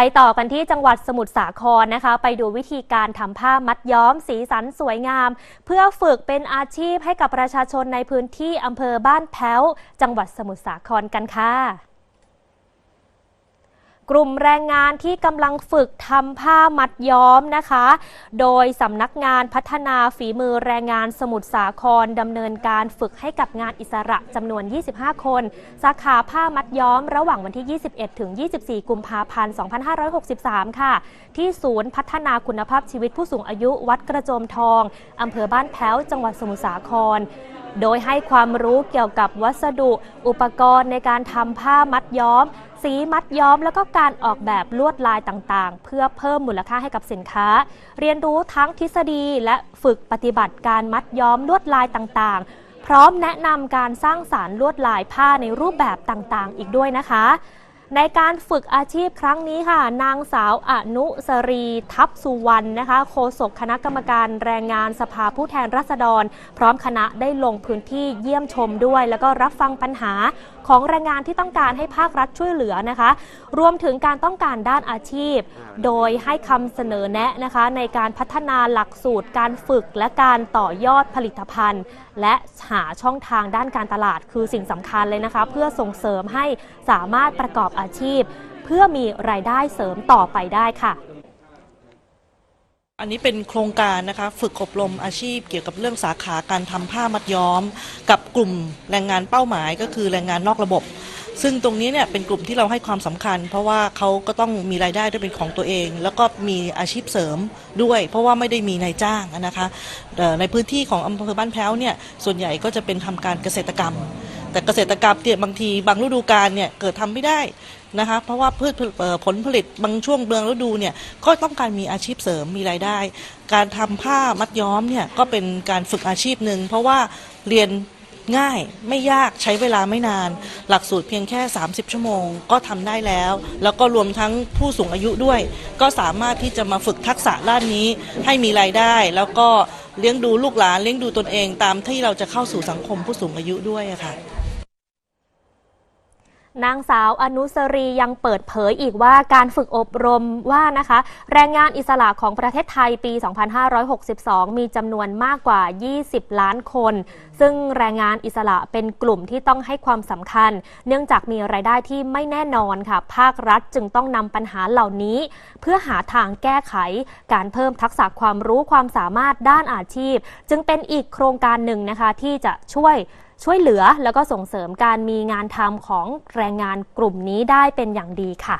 ไปต่อกันที่จังหวัดสมุทรสาครนะคะไปดูวิธีการทำผ้ามัดย้อมสีสันสวยงามเพื่อฝึกเป็นอาชีพให้กับประชาชนในพื้นที่อำเภอบ้านแพ้วจังหวัดสมุทรสาครกันค่ะกลุ่มแรงงานที่กำลังฝึกทำผ้ามัดย้อมนะคะโดยสำนักงานพัฒนาฝีมือแรงงานสมุทรสาครดำเนินการฝึกให้กับงานอิสระจำนวน 25 คนสาขาผ้ามัดย้อมระหว่างวันที่ 21 ถึง 24 กุมภาพันธ์ 2563 ค่ะที่ศูนย์พัฒนาคุณภาพชีวิตผู้สูงอายุวัดกระโจมทองอำเภอบ้านแพ้วจังหวัดสมุทรสาครโดยให้ความรู้เกี่ยวกับวัสดุอุปกรณ์ในการทำผ้ามัดย้อมสีมัดย้อมแล้วก็การออกแบบลวดลายต่างๆเพื่อเพิ่มมูลค่าให้กับสินค้าเรียนรู้ทั้งทฤษฎีและฝึกปฏิบัติการมัดย้อมลวดลายต่างๆพร้อมแนะนำการสร้างสรรค์ลวดลายผ้าในรูปแบบต่างๆอีกด้วยนะคะในการฝึกอาชีพครั้งนี้ค่ะนางสาวอนุสรีทัพสุวรรณนะคะโฆษกคณะกรรมการแรงงานสภาผู้แทนราษฎรพร้อมคณะได้ลงพื้นที่เยี่ยมชมด้วยแล้วก็รับฟังปัญหาของแรงงานที่ต้องการให้ภาครัฐช่วยเหลือนะคะรวมถึงการต้องการด้านอาชีพโดยให้คำเสนอแนะนะคะในการพัฒนาหลักสูตรการฝึกและการต่อยอดผลิตภัณฑ์และหาช่องทางด้านการตลาดคือสิ่งสำคัญเลยนะคะเพื่อส่งเสริมให้สามารถประกอบอาชีพเพื่อมีรายได้เสริมต่อไปได้ค่ะอันนี้เป็นโครงการนะคะฝึกอบรมอาชีพเกี่ยวกับเรื่องสาขาการทำผ้ามัดย้อมกับกลุ่มแรงงานเป้าหมายก็คือแรงงานนอกระบบซึ่งตรงนี้เนี่ยเป็นกลุ่มที่เราให้ความสำคัญเพราะว่าเขาก็ต้องมีรายได้ด้วยเป็นของตัวเองแล้วก็มีอาชีพเสริมด้วยเพราะว่าไม่ได้มีนายจ้างนะคะในพื้นที่ของอำเภอบ้านแพ้วเนี่ยส่วนใหญ่ก็จะเป็นทำการเกษตรกรรมแต่เกษตรกรรมเนี่ยบางทีบางฤดูกาลเนี่ยเกิดทำไม่ได้นะคะเพราะว่าผลผลิตบางช่วงเดือนฤดูเนี่ยก็ต้องการมีอาชีพเสริมมีรายได้การทำผ้ามัดย้อมเนี่ยก็เป็นการฝึกอาชีพหนึ่งเพราะว่าเรียนง่ายไม่ยากใช้เวลาไม่นานหลักสูตรเพียงแค่30ชั่วโมงก็ทำได้แล้วแล้วก็รวมทั้งผู้สูงอายุด้วยก็สามารถที่จะมาฝึกทักษะด้านนี้ให้มีรายได้แล้วก็เลี้ยงดูลูกหลานเลี้ยงดูตนเองตามที่เราจะเข้าสู่สังคมผู้สูงอายุด้วยค่ะนางสาวอนุสรียังเปิดเผยอีกว่าการฝึกอบรมว่านะคะแรงงานอิสระของประเทศไทยปี 2562 มีจำนวนมากกว่า 20 ล้านคนซึ่งแรงงานอิสระเป็นกลุ่มที่ต้องให้ความสำคัญเนื่องจากมีรายได้ที่ไม่แน่นอนค่ะภาครัฐจึงต้องนำปัญหาเหล่านี้เพื่อหาทางแก้ไขการเพิ่มทักษะความรู้ความสามารถด้านอาชีพจึงเป็นอีกโครงการหนึ่งนะคะที่จะช่วยเหลือแล้วก็ส่งเสริมการมีงานทำของแรงงานกลุ่มนี้ได้เป็นอย่างดีค่ะ